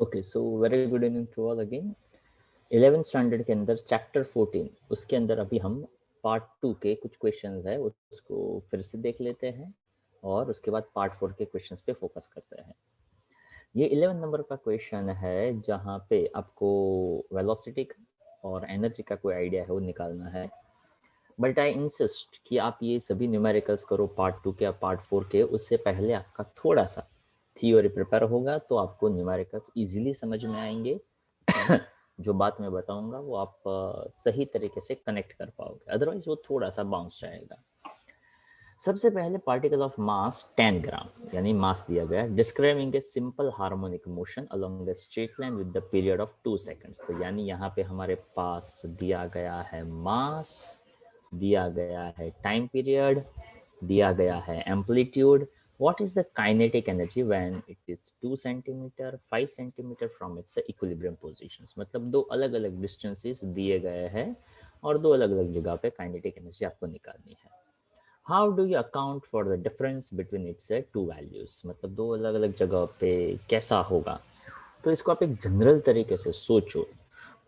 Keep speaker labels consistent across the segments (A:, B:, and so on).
A: Okay, so very good evening to all again. 11th standard के अंदर chapter 14, उसके अंदर अभी हम पार्ट 2 के कुछ क्वेश्चंस है उसको फिर से देख लेते हैं और उसके बाद पार्ट 4 के क्वेश्चंस पे फोकस करते हैं। ये 11 नंबर का क्वेश्चन है जहाँ पे आपको वेलोसिटी और एनर्जी का कोई आइडिया है वो निकालना है, बट आई इंसिस्ट कि आप ये सभी न्यूमेरिकल्स करो पार्ट 2 के या पार्ट 4 के, उससे पहले आपका थोड़ा सा थियोरी प्रिपेयर होगा तो आपको न्यूमेरिकल्स इजीली समझ में आएंगे। जो बात मैं बताऊंगा वो आप सही तरीके से कनेक्ट कर पाओगे, अदरवाइज वो थोड़ा सा बाउंस जाएगा। सबसे पहले पार्टिकल ऑफ मास 10 ग्राम यानी मास दिया गया, describing a simple harmonic motion along a straight line with the period of 2 seconds. तो यानी यहाँ पे हमारे पास दिया गया है मास, दिया गया है टाइम पीरियड, दिया गया है amplitude. What is the kinetic energy when it is 2 centimeter, 5 centimeter from its equilibrium positions? मतलब दो अलग अलग डिस्टेंसेस दिए गए हैं और दो अलग अलग जगह पे काइनेटिक एनर्जी आपको निकालनी है। How do you account for the difference between its two values? मतलब दो अलग अलग जगह पे कैसा होगा? तो इसको आप एक जनरल तरीके से सोचो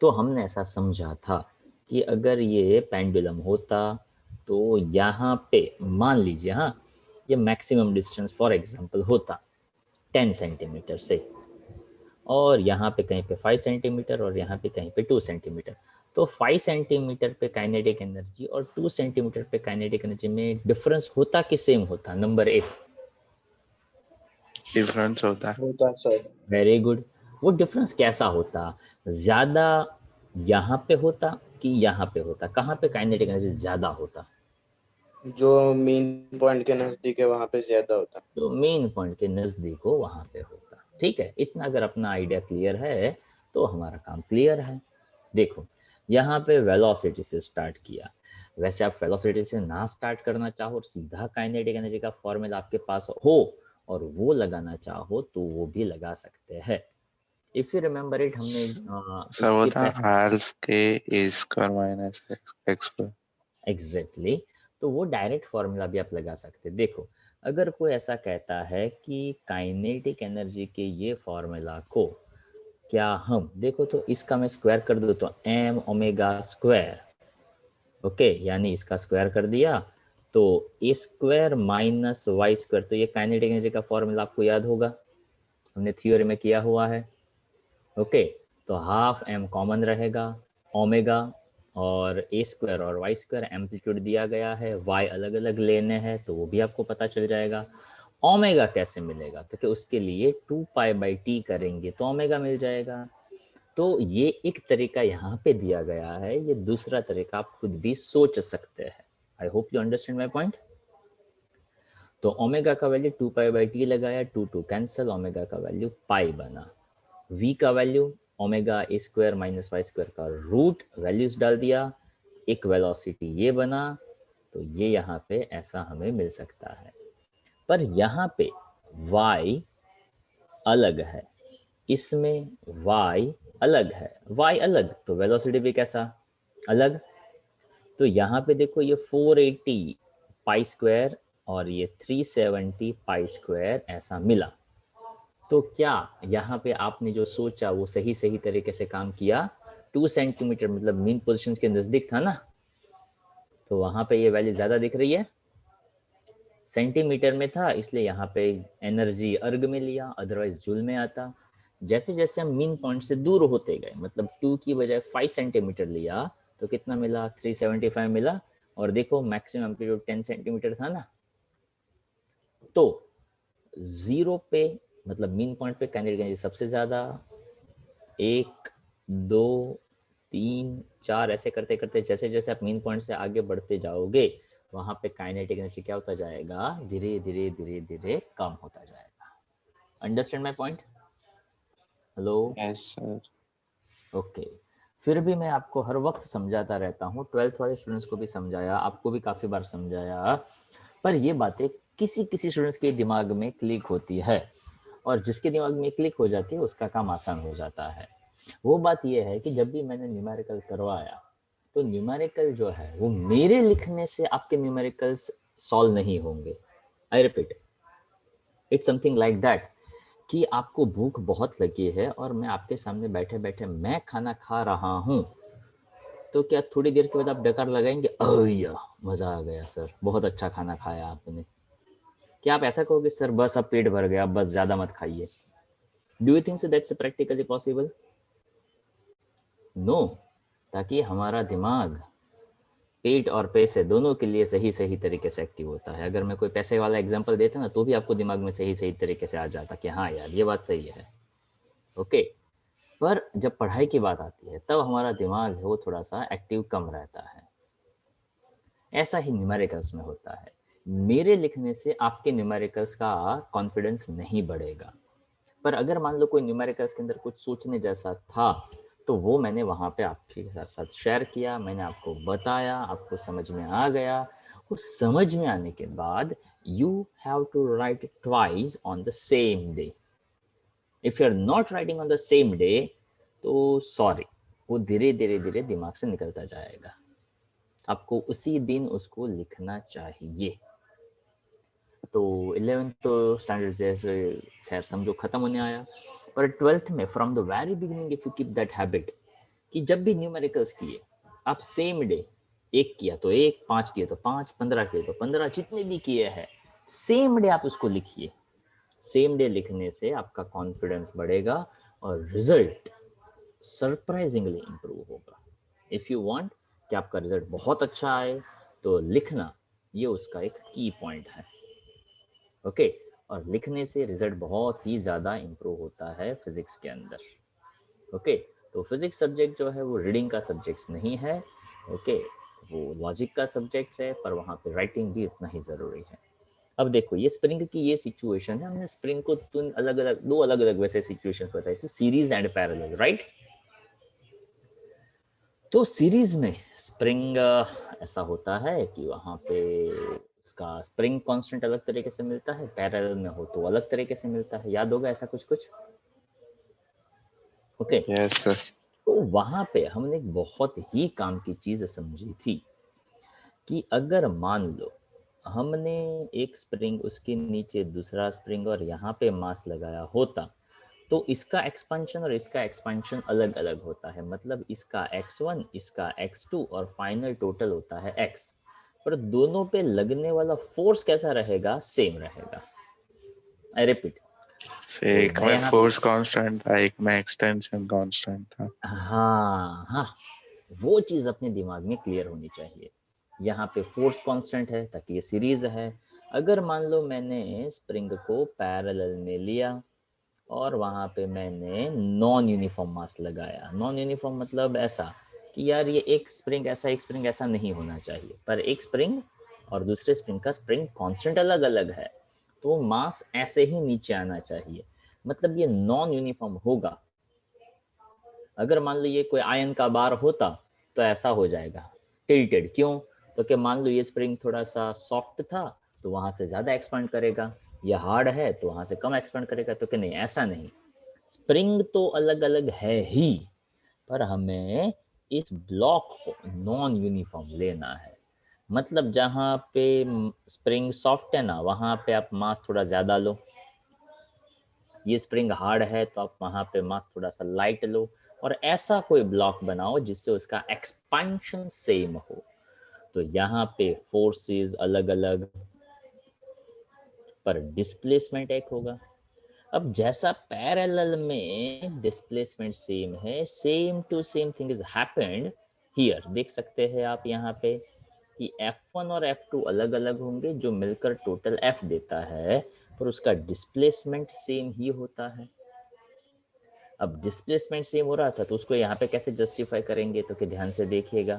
A: तो हमने ऐसा समझा था कि अगर ये पेंडुलम होता तो यहाँ पे मान लीजिए, हाँ, ये मैक्सिमम डिस्टेंस फॉर एग्जांपल होता 10 सेंटीमीटर से, और यहाँ पे कहीं पे 5 सेंटीमीटर और यहाँ पे कहीं पे 2 सेंटीमीटर। तो 5 सेंटीमीटर पे काइनेटिक एनर्जी और 2 सेंटीमीटर पे काइनेटिक एनर्जी में डिफरेंस होता कि सेम होता? नंबर 1,
B: डिफरेंस होता
C: सर।
A: Very good. वो डिफरेंस कैसा होता? ज्यादा यहाँ पे होता कि यहाँ पे होता? कहाँ पे काइनेटिक एनर्जी ज्यादा होता?
C: जो मेन पॉइंट के नजदीक है वहां पे ज्यादा होता।
A: तो मेन पॉइंट के नजदीक हो वहां पे होता। ठीक है, इतना अगर अपना आइडिया क्लियर है तो हमारा काम क्लियर है। देखो यहाँ पे वेलोसिटी से स्टार्ट किया, वैसे आप वेलोसिटी से ना स्टार्ट करना चाहो और सीधा काइनेटिक एनर्जी का फॉर्मूला आपके पास हो और वो लगाना चाहो तो वो भी लगा सकते हैं। इफ यू रिमेम्बर इट, हमने
B: सर वो
A: इसके
B: था हाल्फ के a square minus x square.
A: Exactly, तो वो डायरेक्ट फॉर्मूला भी आप लगा सकते। देखो अगर कोई ऐसा कहता है कि काइनेटिक एनर्जी के ये फॉर्मूला को क्या हम देखो, तो इसका मैं स्क्वायर कर दूँ तो एम ओमेगा स्क्वायर, ओके, यानी इसका स्क्वायर कर दिया तो ए स्क्वायर माइनस वाई स्क्वायर। तो ये काइनेटिक एनर्जी का फॉर्मूला आपको याद होगा, हमने थ्योरी में किया हुआ है। ओके, तो हाफ एम कॉमन रहेगा, ओमेगा और ए स्क्वायर और वाई स्क्वायर एम्पलीट्यूड दिया गया है, वाई अलग अलग लेने हैं तो वो भी आपको पता चल जाएगा। ओमेगा कैसे मिलेगा? तो कि उसके लिए 2π/t करेंगे तो ओमेगा मिल जाएगा। तो ये एक तरीका यहाँ पे दिया गया है, ये दूसरा तरीका आप खुद भी सोच सकते हैं। I hope you understand my point. तो ओमेगा का वैल्यू 2π/t लगाया, 2 कैंसिल, ओमेगा का वैल्यू पाई बना। v का value omega a square minus y square का रूट, वैल्यूज डाल दिया, एक वेलोसिटी ये बना, तो ये यहाँ पे ऐसा हमें मिल सकता है। पर यहाँ पे y अलग है, इसमें y अलग है, y अलग तो वेलोसिटी भी कैसा अलग। तो यहाँ पे देखो ये 480 पाई स्क्वायर और ये 370 पाई स्क्वायर ऐसा मिला। तो क्या यहाँ पे आपने जो सोचा वो सही सही तरीके से काम किया? 2 सेंटीमीटर मतलब मीन पोजीशन के नजदीक था ना, तो वहां पे ये वैल्यू ज्यादा दिख रही है, सेंटीमीटर में था इसलिए यहाँ पे एनर्जी अर्ग में लिया, अदरवाइज जूल में आता। जैसे जैसे हम मीन पॉइंट से दूर होते गए, मतलब 2 की बजाय 5 सेंटीमीटर लिया तो कितना मिला? 375 मिला। और देखो मैक्सिमम एम्पलीट्यूड 10 सेंटीमीटर था ना, तो जीरो पे मतलब मीन पॉइंट पे काइनेटिक एनर्जी सबसे ज्यादा, 1 2 3 4 ऐसे करते करते जैसे जैसे आप मीन पॉइंट से आगे बढ़ते जाओगे वहां पे काइनेटिक एनर्जी क्या होता जाएगा? धीरे धीरे धीरे धीरे कम होता जाएगा। Understand my point? Hello?
B: Yes sir.
A: Okay, फिर भी मैं आपको हर वक्त समझाता रहता हूँ, 12th वाले स्टूडेंट्स को भी समझाया, आपको भी काफ़ी बार समझाया, पर ये बातें किसी किसी स्टूडेंट्स के दिमाग में क्लिक होती है और जिसके दिमाग में क्लिक हो जाती है उसका काम आसान हो जाता है। वो बात ये है कि जब भी मैंने न्यूमेरिकल करवाया तो न्यूमेरिकल जो है वो मेरे लिखने से आपके न्यूमेरिकल्स सॉल्व नहीं होंगे। I repeat, it's something like that कि आपको भूख बहुत लगी है और मैं आपके सामने बैठे बैठे मैं खाना खा रहा हूँ, तो क्या थोड़ी देर के बाद आप डकार लगाएंगे, अय्या मजा आ गया सर, बहुत अच्छा खाना खाया आपने? क्या आप ऐसा कहोगे सर बस अब पेट भर गया, बस ज्यादा मत खाइए? Do you think so that's practically possible? No. ताकि हमारा दिमाग पेट और पैसे दोनों के लिए सही सही तरीके से एक्टिव होता है। अगर मैं कोई पैसे वाला एग्जांपल देता ना तो भी आपको दिमाग में सही सही तरीके से आ जाता कि हाँ यार ये बात सही है। ओके। पर जब पढ़ाई की बात आती है तब हमारा दिमाग है वो थोड़ा सा एक्टिव कम रहता है। ऐसा ही न्यूमेरिकल्स में होता है। मेरे लिखने से आपके न्यूमेरिकल्स का कॉन्फिडेंस नहीं बढ़ेगा, पर अगर मान लो कोई न्यूमेरिकल्स के अंदर कुछ सोचने जैसा था तो वो मैंने वहाँ पे आपके साथ शेयर किया, मैंने आपको बताया, आपको समझ में आ गया। वो समझ में आने के बाद you have to write twice on the same day. If you are not writing on the same day तो सॉरी, वो धीरे धीरे धीरे दिमाग से निकलता जाएगा। आपको उसी दिन उसको लिखना चाहिए। तो 11th तो स्टैंडर्ड जैसे खैर समझो खत्म होने आया, पर 12th में from the very beginning if you keep that habit कि जब भी न्यूमेरिकल्स किए आप सेम डे, एक किया तो एक, 5 किए तो 5, 15 किए तो 15, जितने भी किए हैं सेम डे आप उसको लिखिए। सेम डे लिखने से आपका कॉन्फिडेंस बढ़ेगा और रिजल्ट सरप्राइजिंगली इंप्रूव होगा। इफ यू वांट कि आपका रिजल्ट बहुत अच्छा आए तो लिखना ये उसका एक की पॉइंट है। ओके। और लिखने से रिजल्ट बहुत ही ज़्यादा इम्प्रूव होता है फिजिक्स के अंदर। ओके। तो फिजिक्स सब्जेक्ट जो है वो रीडिंग का सब्जेक्ट नहीं है। ओके। वो लॉजिक का सब्जेक्ट है, पर वहाँ पे राइटिंग भी उतना ही ज़रूरी है। अब देखो ये स्प्रिंग की ये सिचुएशन है, हमने स्प्रिंग को दो अलग अलग वैसे सिचुएशन बताई थी, सीरीज एंड पैरेलल, राइट? तो सीरीज में स्प्रिंग ऐसा होता है कि वहाँ पे उसका स्प्रिंग कांस्टेंट अलग तरीके से मिलता है, पैरेलल में हो तो अलग तरीके से मिलता है। याद होगा ऐसा कुछ कुछ? ओके।
B: Yes, sir.
A: तो वहाँ पे हमने एक बहुत ही काम की चीज़ समझी थी कि अगर मान लो हमने एक स्प्रिंग, उसके नीचे दूसरा स्प्रिंग और यहाँ पे मास लगाया होता तो इसका एक्सपेंशन और इसका एक्सपेंशन अलग अलग होता है। मतलब इसका x1, इसका x2 और फाइनल टोटल होता है x, पर दोनों पे लगने वाला फोर्स कैसा रहेगा? सेम रहेगा। I repeat. तो
B: एक
A: मैं
B: में
A: यहाँ
B: फोर्स कांस्टेंट था, एक में एक्सटेंशन कांस्टेंट था।
A: हाँ हाँ, वो चीज़ अपने दिमाग में क्लियर होनी चाहिए। यहाँ पे फोर्स कांस्टेंट है ताकि ये सीरीज है। अगर मान लो मैंने स्प्रिंग को पैरेलल में लिया और वहाँ पे मैंने नॉन यूनिफॉर्म मास लगाया। नॉन यूनिफॉर्म मतलब ऐसा कि यार ये एक स्प्रिंग ऐसा नहीं होना चाहिए, पर एक स्प्रिंग और दूसरे स्प्रिंग का स्प्रिंग कांस्टेंट अलग अलग है, तो मास ऐसे ही नीचे आना चाहिए। मतलब ये नॉन यूनिफॉर्म होगा। अगर मान लो ये कोई आयन का बार होता तो ऐसा हो जाएगा टिल्टेड। क्यों? तो कि मान लो ये स्प्रिंग थोड़ा सा सॉफ्ट था तो वहां से ज्यादा एक्सपेंड करेगा, या हार्ड है तो वहां से कम एक्सपेंड करेगा। तो कि नहीं, ऐसा नहीं। स्प्रिंग तो अलग अलग है ही, पर हमें इस ब्लॉक को नॉन यूनिफॉर्म लेना है। मतलब जहाँ पे स्प्रिंग सॉफ्ट है ना, वहां पे आप मास थोड़ा ज्यादा लो। ये स्प्रिंग हार्ड है तो आप वहां पे मास थोड़ा सा लाइट लो, और ऐसा कोई ब्लॉक बनाओ जिससे उसका एक्सपेंशन सेम हो। तो यहाँ पे फोर्सेस अलग अलग, पर डिस्प्लेसमेंट एक होगा। अब जैसा पैरेलल में डिस्प्लेसमेंट सेम है, same to same thing is happened here. देख सकते हैं आप यहाँ पे कि F1 और F2 अलग अलग होंगे जो मिलकर टोटल F देता है, पर उसका डिस्प्लेसमेंट सेम ही होता है। अब डिस्प्लेसमेंट सेम हो रहा था तो उसको यहाँ पे कैसे जस्टिफाई करेंगे? तो कि ध्यान से देखिएगा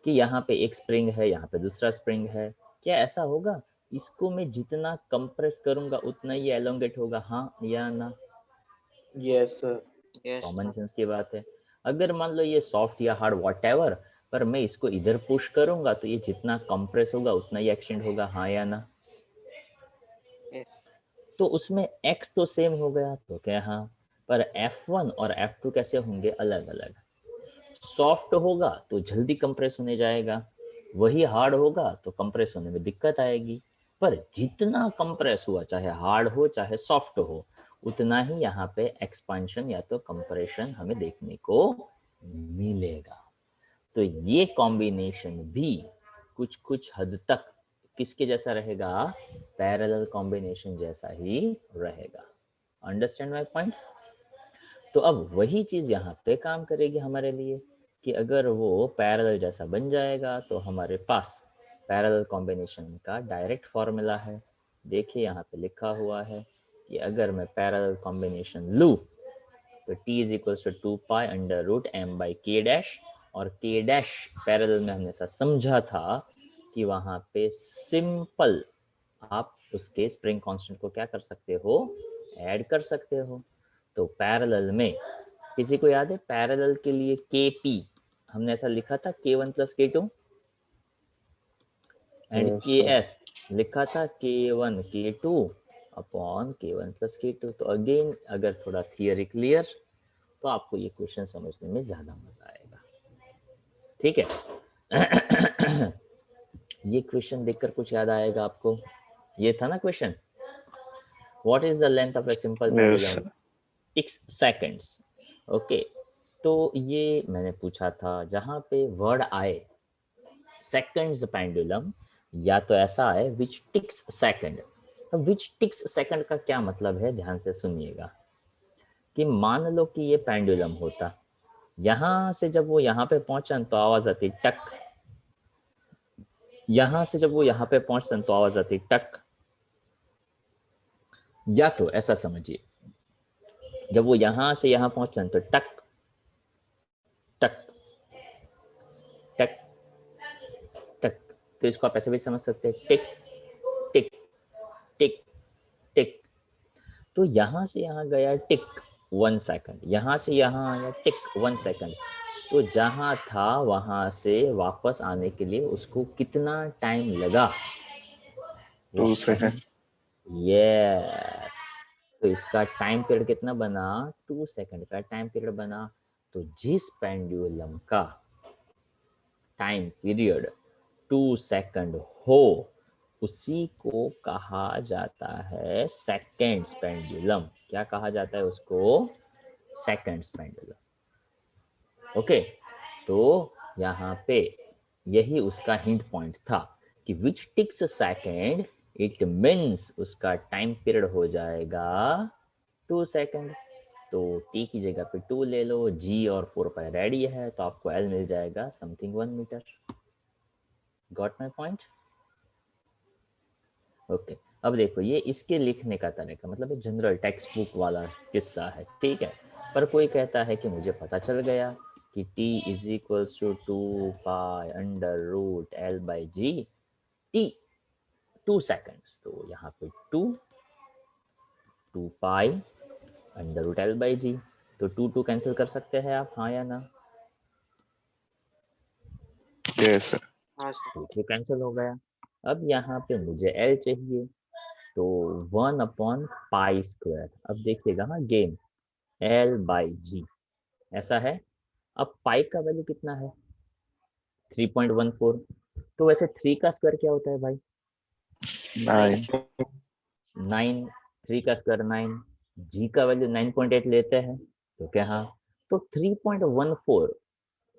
A: कि यहाँ पे एक स्प्रिंग है, यहाँ पे दूसरा स्प्रिंग है। क्या ऐसा होगा इसको मैं जितना कंप्रेस करूंगा उतना ही एलोंगेट होगा? हाँ या ना?
C: Yes sir.
D: Yes
A: common
D: sir.
A: Sense की बात है। अगर मान लो ये सॉफ्ट या हार्ड वॉट, पर मैं इसको इधर पुश करूंगा तो ये जितना कंप्रेस होगा उतना ही एक्सटेंड होगा। हाँ या ना?
D: यस।
A: तो उसमें x तो सेम हो गया तो क्या? हाँ। पर F1 और F2 कैसे होंगे? अलग अलग। सॉफ्ट होगा तो जल्दी कंप्रेस होने जाएगा, वही हार्ड होगा तो कंप्रेस होने में दिक्कत आएगी। पर जितना कंप्रेस हुआ, चाहे हार्ड हो चाहे सॉफ्ट हो, उतना ही यहाँ पे एक्सपांशन या तो कंप्रेशन हमें देखने को मिलेगा। तो ये कॉम्बिनेशन भी कुछ कुछ हद तक किसके जैसा रहेगा, पैरेलल कॉम्बिनेशन जैसा ही रहेगा। Understand my point? तो अब वही चीज यहाँ पे काम करेगी हमारे लिए कि अगर वो पैरेलल जैसा बन जाएगा तो हमारे पास पैरेलल कॉम्बिनेशन का डायरेक्ट फॉर्मूला है। देखिए यहाँ पे लिखा हुआ है कि अगर मैं पैरेलल कॉम्बिनेशन लूँ तो t is equal to 2 pi under root m by k dash, और के डैश पैरेलल में हमने ऐसा समझा था कि वहाँ पे सिंपल आप उसके स्प्रिंग कांस्टेंट को क्या कर सकते हो, ऐड कर सकते हो। तो पैरेलल में किसी को याद है पैरेलल के लिए kp हमने ऐसा लिखा था k1 plus k2 and
B: Yes, sir.
A: ks लिखा था k1 k2 upon k1 plus k2। तो अगेन अगर थोड़ा थियरी क्लियर तो आपको ये क्वेश्चन समझने में ज्यादा मजा आएगा। ठीक है। ये क्वेश्चन देखकर कुछ याद आएगा आपको? ये था ना question, what is the length of a simple
B: Yes,
A: pendulum?
B: sir.
A: 6 seconds. Okay, तो ये मैंने पूछा था जहां पे वर्ड आए सेकंड्स पेंडुलम, या तो ऐसा है विच टिक्स सेकंड। अब विच टिक्स सेकंड का क्या मतलब है, ध्यान से सुनिएगा। कि मान लो कि ये पेंडुलम होता, यहां से जब वो यहाँ पे पहुंचा तो आवाज आती टक, यहां से जब वो यहाँ पे पहुंचता तो आवाज आती टक। या तो ऐसा समझिए, जब वो यहां से यहाँ पहुंचता तो टक टक टक टक। तो इसको आप ऐसे भी समझ सकते हैं, टिक टिक टिक टिक। तो यहां से यहाँ गया टिक 1 सेकंड, यहां से यहाँ आया टिक 1 सेकंड। तो जहां था वहां से वापस आने के लिए उसको कितना टाइम लगा?
B: 2 seconds.
A: यस। तो इसका टाइम पीरियड कितना बना? 2 सेकंड का टाइम पीरियड बना। तो जिस पेंडुलम का टाइम पीरियड 2 सेकंड हो उसी को कहा जाता है सेकेंड्स पेंडुलम। क्या कहा जाता है उसको? Seconds pendulum. ओके, तो यहाँ पे यही उसका हिंट पॉइंट था कि विच टिक्स सेकेंड, इट मीन्स उसका टाइम पीरियड हो जाएगा 2 सेकेंड। तो t की जगह पे 2 ले लो, g और 4 पाई रेडी है, तो आपको l मिल जाएगा something 1 meter. Got my point? Okay, अब देखो ये इसके लिखने का तरीका, मतलब एक जनरल टेक्स्ट बुक वाला किस्सा है, ठीक है। पर कोई कहता है कि मुझे पता चल गया कि t is equals to 2 pi under root l by g, t 2 seconds. तो यहाँ पे 2 pi under root l by g. तो 2 कैंसिल कर सकते हैं आप, हाँ या ना?
B: Yes, sir.
D: हाँ सर।
A: 2 कैंसिल हो गया। अब यहाँ पे मुझे l चाहिए, तो 1 अपॉन पाई स्क्वायर। अब देखिएगा हाँ गेम, l बाई जी ऐसा है। अब पाई का वैल्यू कितना है? 3.14। तो वैसे 3 का स्क्वायर क्या होता है भाई?
B: 9.
A: 9। 3 का स्क्वायर 9। जी का वैल्यू 9.8 लेते हैं, तो क्या हाँ, तो 3.14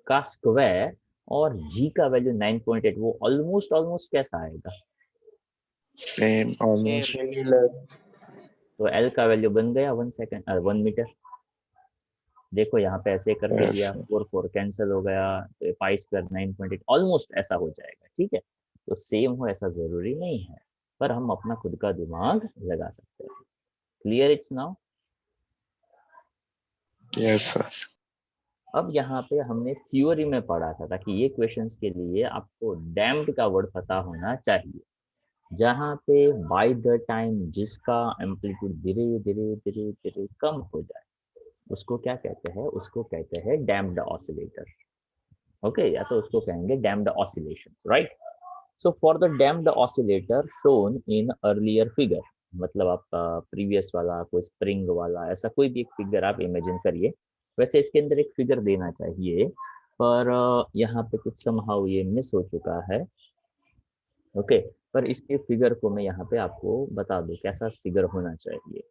A: का स्क्वायर और जी का वैल्यू 9.8, वो ऑलमोस्ट ऑलमोस्ट कैसा आएगा?
B: Same, almost.
C: Similar.
A: तो एल का वैल्यू बन गया 1 सेकेंड 1 मीटर। देखो यहाँ पे ऐसे कर भी
B: Yes,
A: दिया,
B: sir.
A: 4 कैंसिल हो गया, तो पाई स्क्वायर 9.8 ऑलमोस्ट ऐसा हो जाएगा, ठीक है। तो सेम हो ऐसा जरूरी नहीं है, पर हम अपना खुद का दिमाग लगा सकते हैं। Clear it's now?
B: Yes, sir.
A: अब यहाँ पे हमने थ्योरी में पढ़ा था ताकि ये क्वेश्चंस के लिए आपको डैम्प्ड का वर्ड पता होना चाहिए, जहाँ पे बाय द टाइम जिसका एम्पलीट्यूड धीरे धीरे धीरे धीरे कम हो जाए उसको क्या कहते हैं? उसको कहते हैं डैम्प्ड ऑसिलेटर। ओके, या तो उसको कहेंगे damped oscillations, right. So for the damped oscillator shown in earlier figure, मतलब आपका प्रीवियस वाला कोई स्प्रिंग वाला ऐसा कोई भी एक फिगर आप इमेजिन करिए। वैसे इसके अंदर एक फिगर देना चाहिए, पर यहाँ पे कुछ समहाउ ये मिस हो चुका है। ओके, पर इसके फिगर को मैं यहाँ पे आपको बता दूं कैसा फिगर होना चाहिए।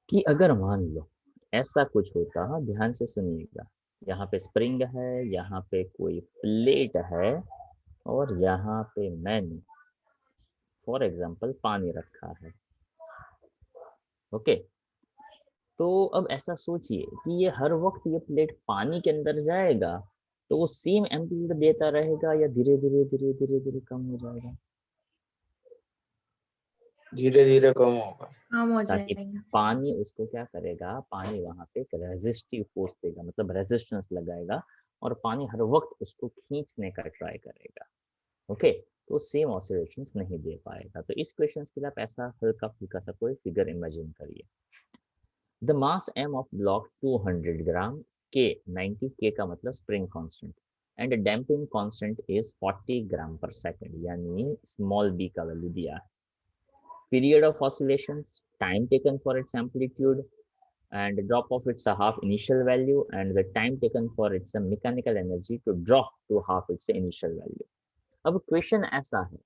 A: कि अगर मान लो ऐसा कुछ होता, हाँ ध्यान से सुनिएगा, यहाँ पे स्प्रिंग है, यहाँ पे कोई प्लेट है, और यहाँ पे मैंने फॉर एग्जाम्पल पानी रखा है। ओके, तो अब ऐसा सोचिए कि ये हर वक्त ये प्लेट पानी के अंदर जाएगा तो वो सेम एम्पलीट्यूड देता रहेगा या धीरे धीरे धीरे धीरे धीरे कम हो जाएगा?
C: धीरे धीरे कम होगा।
E: कम हो
A: ताकि
E: जाएगा।
A: पानी उसको क्या करेगा, पानी वहां पे एक रेजिस्टिव फोर्स देगा, मतलब रेजिस्टेंस लगाएगा, और पानी हर वक्त उसको खींचने का ट्राई करेगा। ओके, तो सेम ऑसिलेशंस नहीं दे पाएगा। तो इस क्वेश्चन के लिए आप ऐसा हल्का फुल्का सा कोई फिगर इमेजिन करिए। The mass m of block 200 gram, k 90, k का मतलब spring constant, and damping constant is 40 ग्राम पर सेकंड, यानी स्मॉल b का वैल्यू दिया है। Period of oscillations, time taken for its amplitude, and drop of its half initial value, and the time taken for its mechanical energy to drop to half its initial value. अब question ऐसा है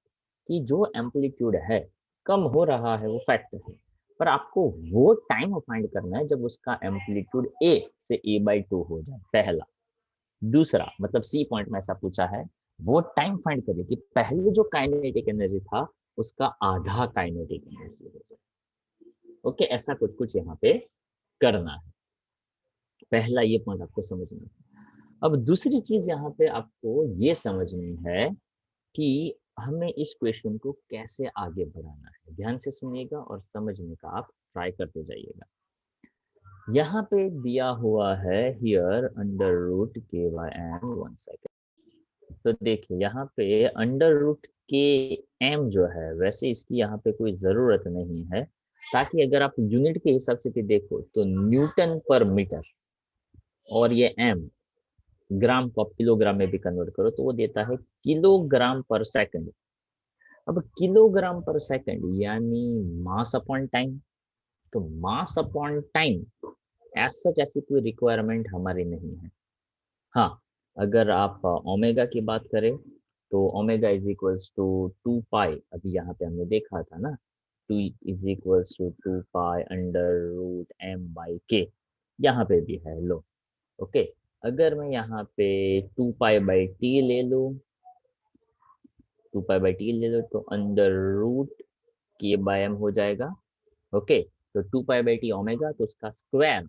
A: कि जो amplitude है कम हो रहा है, वो फैक्ट है, पर आपको वो टाइम फाइंड करना है जब उसका एम्पलीट्यूड a से a/2 हो जाए, पहला। दूसरा मतलब सी पॉइंट में ऐसा पूछा है, वो टाइम फाइंड करिए कि पहले जो काइनेटिक एनर्जी था उसका आधा काइनेटिक एनर्जी हो जाए। ओके, ऐसा कुछ कुछ यहाँ पे करना है। पहला ये पॉइंट आपको समझना है। अब दूसरी चीज यहाँ पे आपको ये समझनी है कि हमें इस क्वेश्चन को कैसे आगे बढ़ाना है। ध्यान से सुनिएगा और समझने का आप ट्राई करते जाइएगा। यहाँ पे दिया हुआ है हियर अंडर रूट के बाय एम, 1 सेकेंड। तो देखिए यहाँ पे अंडर रूट के एम जो है, वैसे इसकी यहाँ पे कोई जरूरत नहीं है, ताकि अगर आप यूनिट के हिसाब से भी देखो तो न्यूटन पर मीटर, और ये एम ग्राम को आप किलोग्राम में भी कन्वर्ट करो तो वो देता है किलोग्राम पर सेकंड। अब किलोग्राम पर सेकंड यानी मास अपॉन टाइम, तो mass upon time as such ऐसी कोई रिक्वायरमेंट हमारी नहीं है। हाँ, अगर आप ओमेगा की बात करें तो omega is equals to 2 pi, अभी यहाँ पे हमने देखा था ना, 2 is equals to 2 pi under root m by k, यहाँ पे भी है लो। ओके, अगर मैं यहाँ पे 2 पाई बाई टी ले लूँ, 2 पाई बाई टी ले लो तो अंडर रूट के बाय एम हो जाएगा। ओके, तो 2 पाई बाई टी ओमेगा, तो उसका स्क्वायर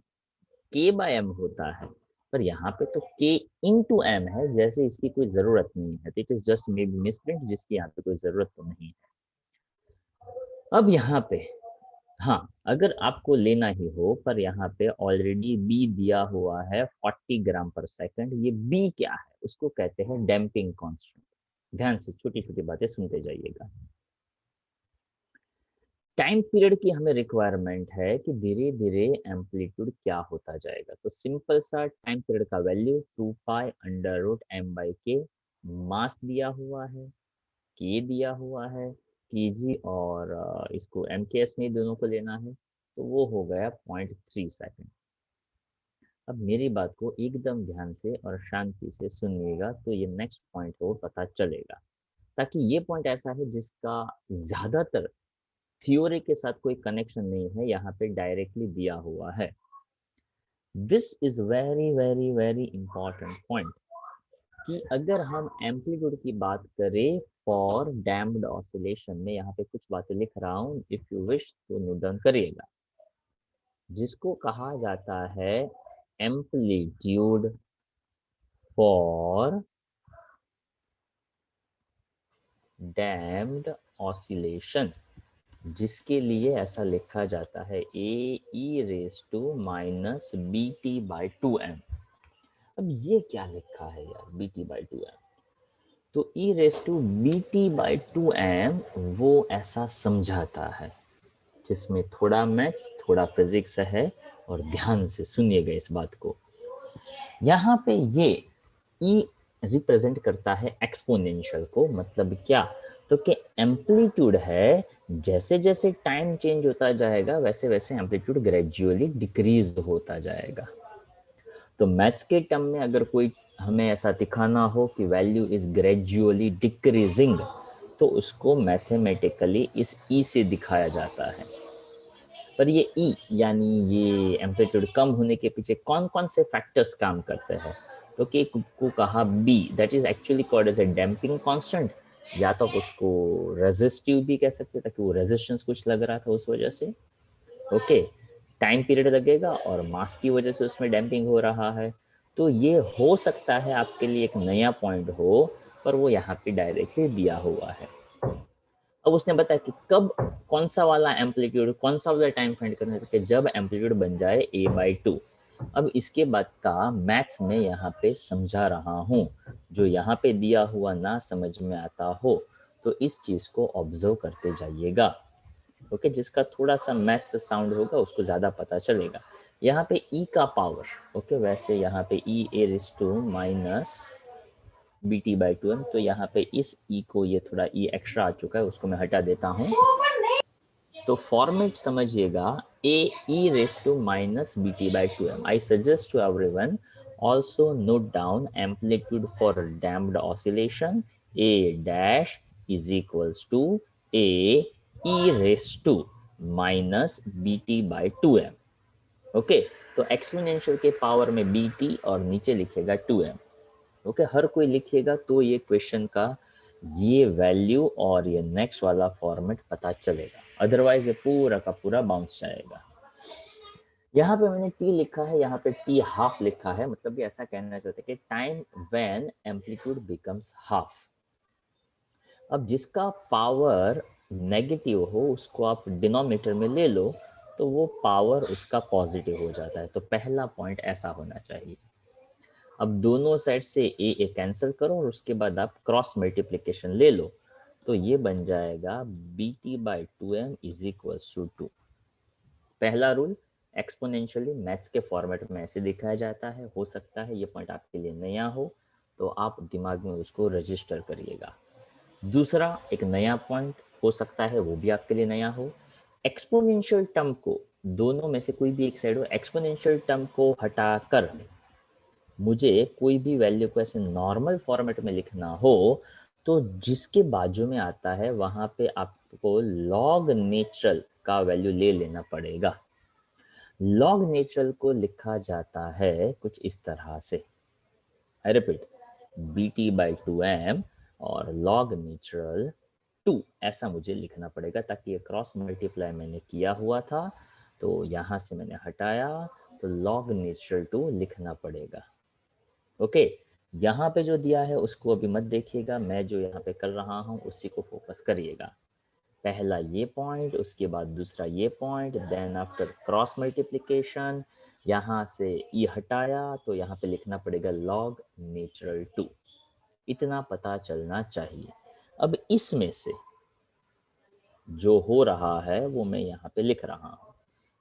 A: के बाय एम होता है, पर यहाँ पे तो k इंटू एम है, जैसे इसकी कोई जरूरत नहीं है, it is just may be misprint, जिसकी यहाँ पे कोई जरूरत तो नहीं है। अब यहाँ पे हाँ, अगर आपको लेना ही हो, पर यहाँ पे ऑलरेडी b दिया हुआ है 40 ग्राम पर सेकंड। ये b क्या है, उसको कहते हैं डैम्पिंग कांस्टेंट। ध्यान से छोटी छोटी बातें सुनते जाइएगा। टाइम पीरियड की हमें रिक्वायरमेंट है कि धीरे धीरे एम्पलीट्यूड क्या होता जाएगा। तो सिंपल सा टाइम पीरियड का value 2 pi under root m by k, mass दिया हुआ है, के दिया हुआ है, केजी, और इसको MKS में दोनों को लेना है, तो वो हो गया 0.3 सेकंड। अब मेरी बात को एकदम ध्यान से और शांति से सुनिएगा तो ये नेक्स्ट पॉइंट हो पता चलेगा, ताकि ये पॉइंट ऐसा है जिसका ज्यादातर थ्योरी के साथ कोई कनेक्शन नहीं है, यहाँ पे डायरेक्टली दिया हुआ है। This is very very very important point कि अगर हम एम्पलीट्यूड की बात करें फॉर डैम्प्ड ऑसिलेशन में, यहाँ पे कुछ बातें लिख रहा हूँ, इफ यू विश तो नोट डाउन करिएगा, जिसको कहा जाता है एम्पलीट्यूड फॉर डैम्प्ड ऑसिलेशन, जिसके लिए ऐसा लिखा जाता है a e⁻bt/2m। अब ये क्या लिखा है यार, bt/2m? तो e⁻bt/2m वो ऐसा समझाता है, जिसमें थोड़ा मैथ्स थोड़ा फिजिक्स है, और ध्यान से सुनिएगा इस बात को। यहाँ पे ये e रिप्रेजेंट करता है एक्सपोनेंशियल को, मतलब क्या, तो कि एम्पलीट्यूड है, जैसे जैसे टाइम चेंज होता जाएगा वैसे वैसे एम्पलीट्यूड ग्रेजुअली डिक्रीज होता जाएगा। तो मैथ्स के टर्म में अगर कोई हमें ऐसा दिखाना हो कि वैल्यू इज ग्रेजुअली डिक्रीजिंग, तो उसको मैथमेटिकली इस ई से दिखाया जाता है। पर ये ई यानी ये एम्पलीट्यूड कम होने के पीछे कौन कौन से फैक्टर्स काम करते हैं? तो कि को कहा B, that is actually called as a damping constant, या तो आप उसको रेजिस्टिव भी कह सकते हैं ताकि वो रेजिस्टेंस कुछ लग रहा था उस वजह से। ओके, टाइम पीरियड लगेगा और मास की वजह से उसमें डैम्पिंग हो रहा है। तो ये हो सकता है आपके लिए एक नया पॉइंट हो, पर वो यहाँ पे डायरेक्टली दिया हुआ है। अब उसने बताया कि कब कौन सा वाला एम्पलीट्यूड, कौन सा वाला टाइम फाइंड करना है, कि जब एम्पलीट्यूड बन जाए a/2। अब इसके बाद का मैथ्स में यहाँ पे समझा रहा हूँ, जो यहाँ पे दिया हुआ ना समझ में आता हो तो इस चीज को ऑब्जर्व करते जाइएगा। ओके, जिसका थोड़ा सा मैथ्स साउंड होगा उसको ज्यादा पता चलेगा। यहाँ पे e का पावर, ओके, वैसे यहाँ पे e⁻⁻ bt/2m, तो यहाँ पे इस e को, ये थोड़ा e एक्स्ट्रा आ चुका है, उसको मैं हटा देता हूँ। तो फॉर्मेट समझिएगा, e⁻ I suggest to everyone also note down amplitude for damped oscillation a dash is equals to a e⁻ okay, तो एक्सपोनेंशियल के पावर में bt और नीचे लिखेगा 2m। ओके, हर कोई लिखेगा तो ये क्वेश्चन का ये वैल्यू और ये नेक्स्ट वाला फॉर्मेट पता चलेगा, अदरवाइज ये पूरा का पूरा बाउंस जाएगा। यहाँ पे मैंने t लिखा है, यहाँ पे t हाफ लिखा है, मतलब ये ऐसा कहना चाहते हैं कि time when amplitude becomes half. अब जिसका पावर नेगेटिव हो उसको आप डिनोमिनेटर में ले लो तो वो पावर उसका पॉजिटिव हो जाता है। तो पहला पॉइंट ऐसा होना चाहिए। अब दोनों साइड से ए कैंसिल करो और उसके बाद आप क्रॉस मल्टीप्लिकेशन ले लो, तो ये बन जाएगा bt/2m इज इक्वल्स टू 2। पहला रूल एक्सपोनेंशियली मैथ्स के फॉर्मेट में ऐसे दिखाया जाता है। हो सकता है ये पॉइंट आपके लिए नया हो, तो आप दिमाग में उसको रजिस्टर करिएगा। दूसरा एक नया पॉइंट हो सकता है, वो भी आपके लिए नया हो। एक्सपोनेंशियल टर्म को, दोनों में से कोई भी एक साइड हो, एक्सपोनेंशियल टर्म को हटाकर मुझे कोई भी वैल्यू को ऐसे नॉर्मल फॉर्मेट में लिखना हो तो जिसके बाजू में आता है वहां पे आपको लॉग नेचुरल का वैल्यू ले लेना पड़ेगा। लॉग नेचुरल को लिखा जाता है कुछ इस तरह से, आई रिपीट, bt/2m और लॉग नेचुरल 2, ऐसा मुझे लिखना पड़ेगा, ताकि ये क्रॉस मल्टीप्लाई मैंने किया हुआ था तो यहाँ से मैंने हटाया, तो लॉग नेचुरल 2 लिखना पड़ेगा। ओके, यहाँ पे जो दिया है उसको अभी मत देखिएगा, मैं जो यहाँ पे कर रहा हूँ उसी को फोकस करिएगा। पहला ये पॉइंट, उसके बाद दूसरा ये point, then after cross multiplication यहाँ से ई हटाया तो यहाँ पे लिखना पड़ेगा लॉग नेचुरल 2। इतना पता चलना चाहिए। अब इसमें से जो हो रहा है वो मैं यहाँ पे लिख रहा हूँ।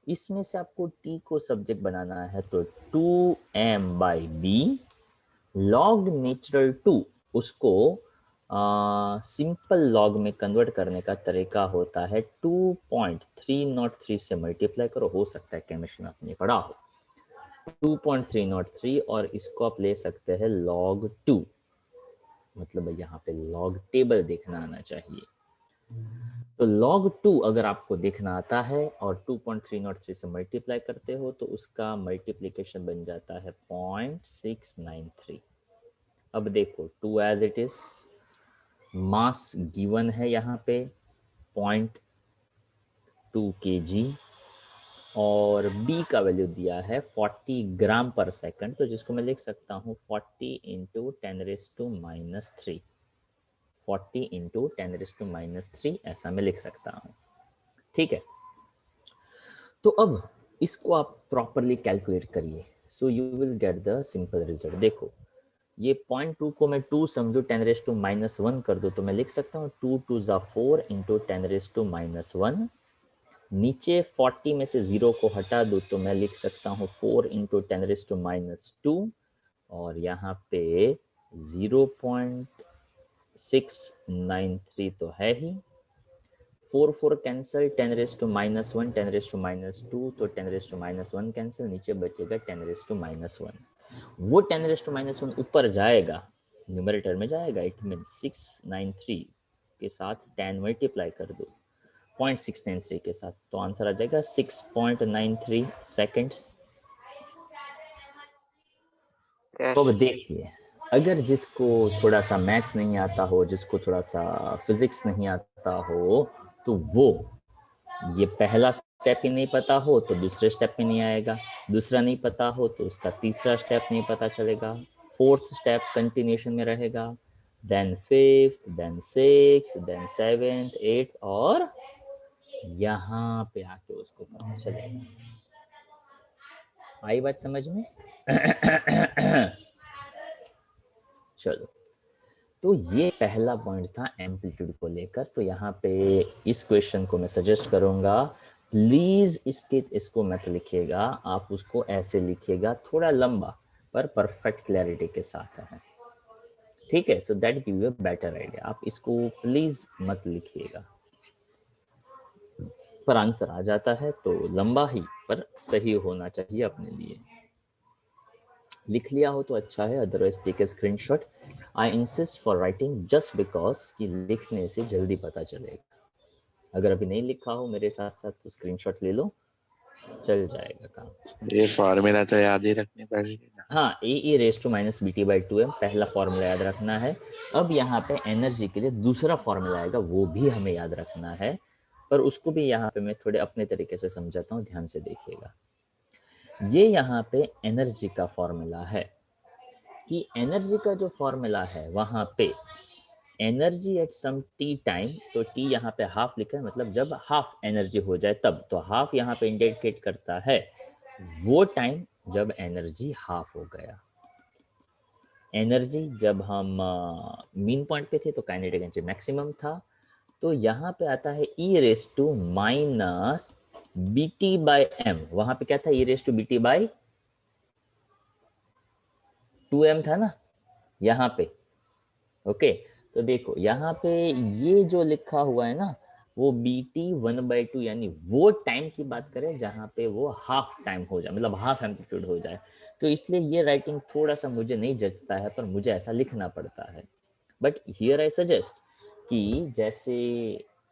A: इसमें से आपको t को सब्जेक्ट बनाना है तो 2m/b लॉग नेचुरल 2, उसको सिंपल लॉग में कन्वर्ट करने का तरीका होता है 2.303 से मल्टीप्लाई करो। हो सकता है केमिस्ट्री में आपने पढ़ा हो 2.303, और इसको आप ले सकते हैं log 2, मतलब यहाँ पे लॉग टेबल देखना आना चाहिए। तो log 2 अगर आपको देखना आता है और 2.303 से मल्टीप्लाई करते हो तो उसका मल्टीप्लिकेशन बन जाता है 0.693। अब देखो 2 as it is, mass given है यहाँ पे 0.2 kg और b का वैल्यू दिया है 40 ग्राम पर सेकंड, तो जिसको मैं लिख सकता हूँ 40 × 10⁻³ 40 × 10⁻³ ऐसा मैं लिख सकता हूँ। ठीक है, तो अब इसको आप प्रॉपरली कैलकुलेट करिए, so you will get the simple result. देखो ये 0.2 को मैं 2 समझो 10⁻⁻1 कर दो तो मैं लिख सकता हूँ 2 2 ज़ा 4 × 10⁻⁻1। नीचे 40 में से 0 को हटा दो तो मैं लिख सकता हूँ 4 × 10⁻², और यहाँ पे 0.693 तो है ही, 4 4 कैंसिल, 10⁻⁻1 10⁻⁻2, तो 10⁻⁻1 कैंसिल, नीचे बचेगा 10⁻⁻1। वो 10⁻⁻1 ऊपर जाएगा, न्यूमरेटर में जाएगा, इट मीन 693 के साथ 10 मल्टीप्लाई कर दो 0.693 के साथ, तो आंसर आ जाएगा 6.93 सेकेंड्स।
D: Yes.
A: तो अब देखिए, अगर जिसको थोड़ा सा मैथ्स नहीं आता हो, जिसको थोड़ा सा फिजिक्स नहीं आता हो, तो वो ये पहला स्टेप ही नहीं पता हो तो दूसरे स्टेप में नहीं आएगा, दूसरा नहीं पता हो तो उसका तीसरा स्टेप नहीं पता चलेगा, फोर्थ स्टेप कंटिन्यूशन में रहेगा, then fifth, then sixth, then seventh, eighth, और यहाँ पे आके उसको पता चलेगा। आई बात समझ में? चलो, तो ये पहला पॉइंट था एम्पलीट्यूड को लेकर। तो यहाँ पे इस क्वेश्चन को मैं सजेस्ट करूंगा, प्लीज इसको मत लिखिएगा, आप उसको ऐसे लिखिएगा, थोड़ा लंबा पर परफेक्ट क्लैरिटी के साथ है, ठीक है? So that give you a better idea. आप इसको प्लीज मत लिखिएगा, पर आंसर आ जाता है तो लंबा ही पर सही होना चाहिए अपने लिए। लिख लिया हो तो अच्छा है, otherwise take a screenshot. I insist for writing just because कि लिखने से जल्दी पता चलेगा। अगर अभी नहीं लिखा हो मेरे साथ साथ तो स्क्रीनशॉट ले लो, चल जाएगा काम।
B: ये फॉर्मूला तो याद ही रखने पड़ेगा।
A: हाँ, a raise to minus b t by 2m पहला फॉर्मूला याद रखना है। अब यहाँ पे एनर्जी के लिए दूसरा फॉर्मूला आएगा, वो भी हमें याद रखना है, पर उसको भी यहाँ पे मैं थोड़े अपने तरीके से समझाता हूँ, ध्यान से देखिएगा। ये यहाँ पे एनर्जी का फॉर्मूला है कि एनर्जी का जो फॉर्मूला है वहाँ पे energy at some t time, तो टी यहाँ पे हाफ लिखा है, मतलब जब हाफ एनर्जी हो जाए तब, तो हाफ यहाँ पे इंडिकेट करता है वो टाइम जब एनर्जी हाफ हो गया। एनर्जी जब हम मीन पॉइंट पे थे तो काइनेटिक एनर्जी मैक्सिमम था, तो यहाँ पे आता है e raise to minus b t by m. वहां पे क्या था? E raise to b t by 2m था ना यहाँ पे, ओके। तो देखो यहाँ पे ये जो लिखा हुआ है ना, वो बी टी 1/2, यानी वो टाइम की बात करें जहाँ पे वो हाफ टाइम हो जाए, मतलब हाफ एम्पलीट्यूड हो जाए। तो इसलिए ये राइटिंग थोड़ा सा मुझे नहीं जचता है, पर मुझे ऐसा लिखना पड़ता है। बट हियर आई सजेस्ट कि जैसे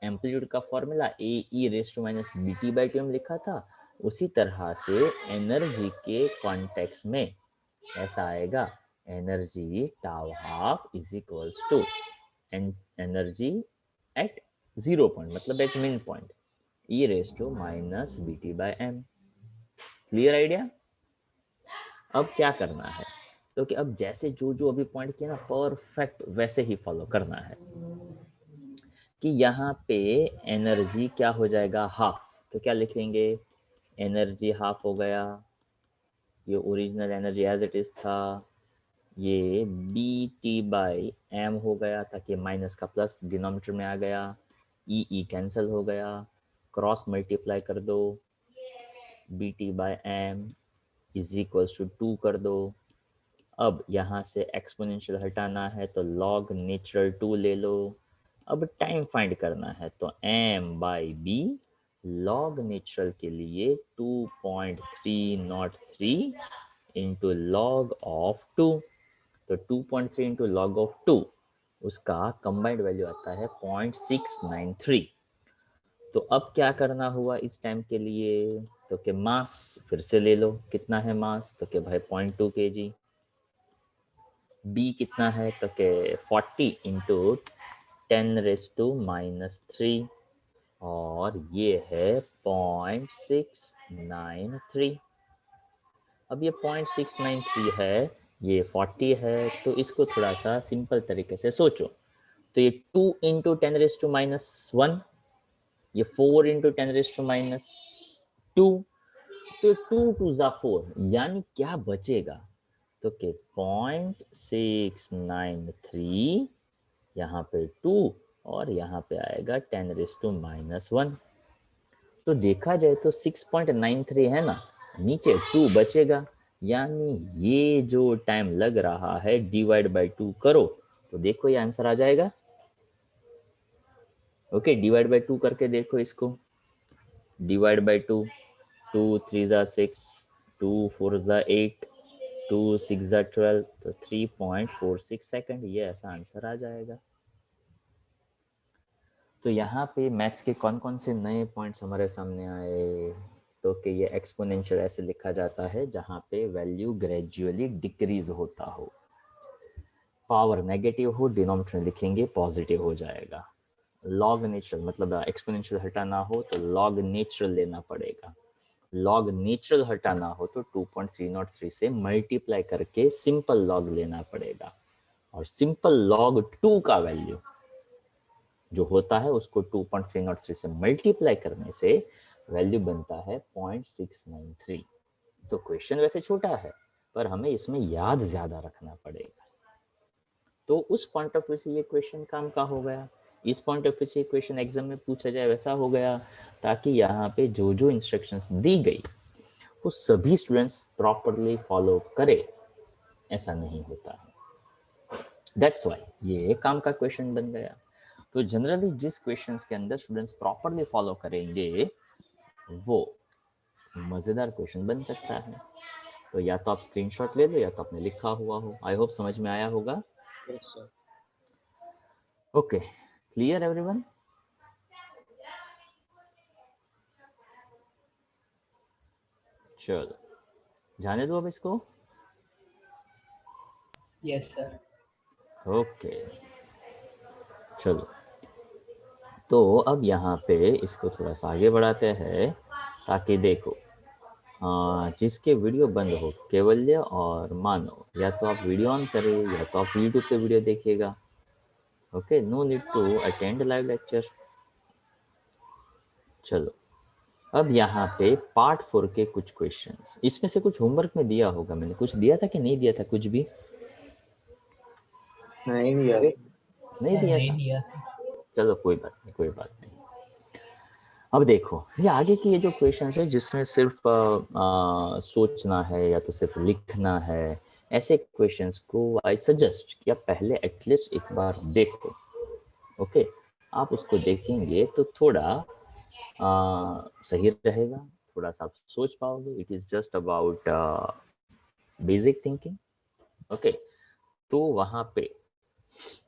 A: एम्पलीट्यूड का formula A e raise to minus b t by 2m लिखा था, उसी तरह से एनर्जी के कॉन्टेक्स्ट में ऐसा आएगा, energy tau half is equals to energy at 0 point, मतलब at min point, e raise to minus b t by m. Clear idea? अब क्या करना है, तो कि अब जैसे जो जो अभी पॉइंट किया ना, परफेक्ट वैसे ही फॉलो करना है कि यहाँ पे एनर्जी क्या हो जाएगा? हाफ। तो क्या लिखेंगे? एनर्जी हाफ हो गया, ये original energy as it is था, ये बी टी बाई एम हो गया, ताकि माइनस का प्लस डिनोमिनेटर में आ गया, ई कैंसिल हो गया, क्रॉस मल्टीप्लाई कर दो, b t by m is equals to 2 कर दो। अब यहाँ से एक्सपोनेंशियल हटाना है तो लॉग नेचुरल 2 ले लो। अब टाइम फाइंड करना है तो m by b, log natural के लिए 2.303 इंटू लॉग ऑफ 2, तो 2.3 इंटू लॉग ऑफ 2, उसका कंबाइंड वैल्यू आता है 0.693। तो अब क्या करना हुआ इस टाइम के लिए, तो कि मास फिर से ले लो, कितना है मास, तो कि भाई 0.2 kg। बी कितना है, तो कि 40 इंटू 10⁻⁻3, और ये है 0.693। अब ये 0.693 है, ये 40 है, तो इसको थोड़ा सा सिंपल तरीके से सोचो। तो ये 2 इंटू 10⁻⁻1, ये 4 इंटू 10⁻⁻2, तो 2 टू ज़ा 4, यानी क्या बचेगा, तो कि 0.693, यहाँ पे 2 और यहाँ पे आएगा 10⁻⁻1। तो देखा जाए तो 6.93 है ना, नीचे 2 बचेगा, यानी ये जो टाइम लग रहा है डिवाइड बाय 2 करो, तो देखो ये आंसर आ जाएगा। ओके, डिवाइड बाय 2 करके देखो इसको, डिवाइड बाय 2, 2 3 ज़ा 6, 2 4 ज़ा 8, 2 6 ज़ा 12, तो 3.46 सेकंड, ये ऐसा आंसर आ जाएगा। तो यहाँ पे मैथ्स के कौन कौन से नए पॉइंट्स हमारे सामने आए? तो कि ये एक्सपोनेंशियल ऐसे लिखा जाता है जहाँ पे वैल्यू ग्रेजुअली डिक्रीज होता हो, पावर नेगेटिव हो, डिनोमिनेटर लिखेंगे पॉजिटिव हो जाएगा। लॉग नेचुरल मतलब एक्सपोनेंशियल हटाना हो तो लॉग नेचुरल लेना पड़ेगा, लॉग नेचुरल हटाना हो तो 2.303 से मल्टीप्लाई करके सिंपल लॉग लेना पड़ेगा, और सिंपल लॉग 2 का वैल्यू जो होता है उसको 2.303 से मल्टीप्लाई करने से वैल्यू बनता है 0.693। तो क्वेश्चन वैसे छोटा है पर हमें इसमें याद ज्यादा रखना पड़ेगा। तो उस पॉइंट ऑफ व्यू से ये क्वेश्चन काम का हो गया, इस पॉइंट ऑफ व्यू से क्वेश्चन एग्जाम में पूछा जाए वैसा हो गया, ताकि यहाँ पे जो जो इंस्ट्रक्शंस दी गई वो सभी स्टूडेंट्स प्रॉपरली फॉलो करे, ऐसा नहीं होता है। दैट्स वाई ये काम का क्वेश्चन बन गया। तो जनरली जिस क्वेश्चंस के अंदर स्टूडेंट्स प्रॉपरली फॉलो करेंगे वो मजेदार क्वेश्चन बन सकता है। तो या तो आप स्क्रीनशॉट ले लो या तो आपने लिखा हुआ हो। आई होप समझ में आया होगा।
C: Yes sir.
A: Okay, clear everyone? चलो जाने दो अब इसको।
D: Yes sir.
A: ओके चलो, तो अब यहाँ पे इसको थोड़ा सा आगे बढ़ाते हैं ताकि देखो जिसके वीडियो बंद हो केवल्य और मानव, या तो आप वीडियो ऑन करें या तो आप यूट्यूब पे वीडियो देखिएगा। Okay, no need to attend live lecture. चलो अब यहाँ पे पार्ट 4 के कुछ क्वेश्चंस, इसमें से कुछ होमवर्क में दिया होगा, मैंने कुछ दिया था कि नहीं दिया था? कुछ भी
C: नहीं दिया।
A: नहीं दिया
D: नहीं
A: था?
D: दिया।
A: चलो कोई बात नहीं, कोई बात नहीं। अब देखो ये आगे की ये जो क्वेश्चंस है जिसमें सिर्फ सोचना है या तो सिर्फ लिखना है, ऐसे क्वेश्चंस को आई सजेस्ट कि आप पहले एटलीस्ट एक बार देखो। ओके, आप उसको देखेंगे तो थोड़ा सही रहेगा, थोड़ा सा आप सोच पाओगे। It is just about basic thinking. Okay, तो वहाँ पे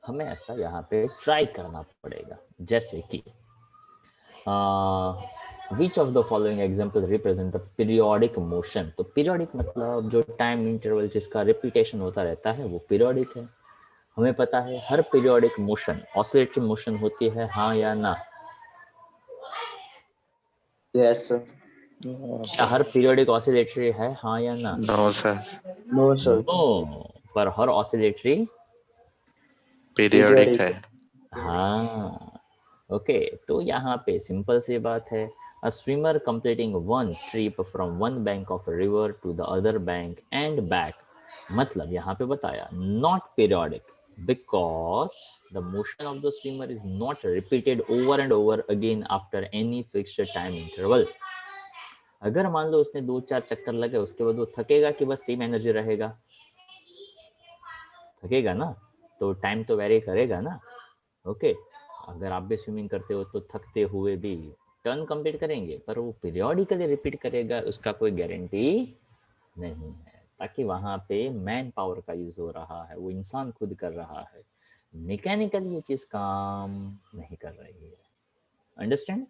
A: हमें ऐसा यहाँ पे ट्राई करना पड़ेगा, जैसे कि which of the following example represent the periodic motion. तो पीरियोडिक मतलब जो टाइम इंटरवल जिसका रिपीटेशन होता रहता है वो पीरियोडिक है। हमें पता है हर पीरियोडिक मोशन ऑसिलेटरी मोशन होती है, हाँ या ना?
C: Yes sir.
A: क्या हर पीरियोडिक ऑसिलेटरी है, हाँ या ना?
B: No sir,
C: no sir.
A: No, पर हर ऑसिलेटरी
B: पीरियोडिक है।
A: हाँ। ओके, तो यहाँ पे सिंपल सी बात है, a swimmer completing one trip from one bank of a river to the other bank and back, मतलब यहाँ पे बताया not periodic because the motion of the swimmer is not repeated over and over again after any fixed time interval. अगर मान लो उसने 2-4 चक्कर लगे उसके बाद वो थकेगा कि बस सेम एनर्जी रहेगा? थकेगा ना, तो टाइम तो वेरी करेगा ना। ओके, अगर आप भी स्विमिंग करते हो तो थकते हुए भी टर्न कंप्लीट करेंगे, पर वो पीरियोडिकली रिपीट करेगा उसका कोई गारंटी नहीं है, ताकि वहाँ पे मैन पावर का यूज हो रहा है, वो इंसान खुद कर रहा है, मैकेनिकली ये चीज काम नहीं कर रही है। अंडरस्टैंड?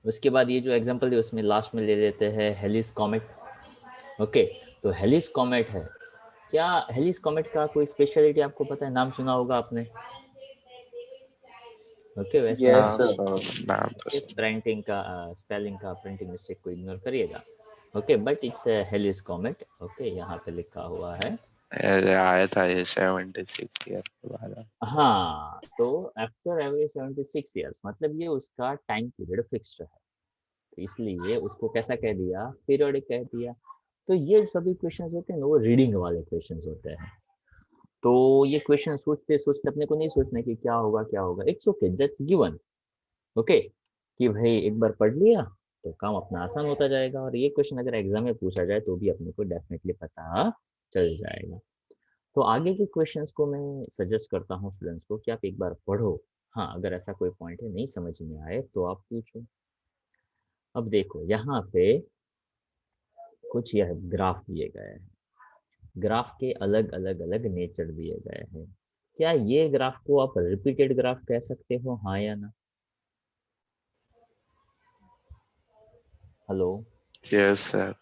A: उसके बाद ये जो एग्जांपल है उसमें लास्ट में ले लेते हैं हेलिस कॉमेट। ओके, तो हेलिस कॉमेट है, क्या हेलिस कॉमेट का कोई स्पेशलिटी आपको पता है? नाम सुना होगा आपने? ओके, वैसे
C: यस
B: हाँ
C: सर।
B: सर, नाम तो सर।
A: प्रिंटिंग का स्पेलिंग का प्रिंटिंग मिस्टेक को इग्नोर करिएगा। Okay, but it's Halley's comet. Okay, यहाँ पे लिखा हुआ है।
B: अरे आया था ये 76 ईयर के बाद।
A: हाँ, तो आफ्टर एवरी 76 ईयर्स, मतलब ये उसका टाइम पीरियड फिक्स्ड है, तो इसलिए उसको कैसा कह दिया? पीरियोडिक कह दिया। तो ये सभी क्वेश्चंस होते हैं ना वो रीडिंग वाले क्वेश्चंस होते हैं। तो ये क्वेश्चन सोचते सोचते अपने को नहीं सोचना कि क्या होगा क्या होगा, it's okay, that's given. Okay, कि भाई एक बार पढ़ लिया तो काम अपना आसान होता जाएगा, और ये क्वेश्चन अगर एग्जाम में पूछा जाए तो भी अपने को डेफिनेटली पता चल जाएगा। तो आगे के क्वेश्चंस को मैं सजेस्ट करता हूँ स्टूडेंट्स को कि आप एक बार पढ़ो। हाँ, अगर ऐसा कोई पॉइंट है नहीं समझ में आए तो आप पूछो। अब देखो यहाँ पे कुछ यह ग्राफ दिए गए हैं, ग्राफ के अलग अलग अलग नेचर दिए गए हैं। क्या ये ग्राफ को आप रिपीटेड ग्राफ कह सकते हो, हाँ या ना? Hello,
B: Yes, sir.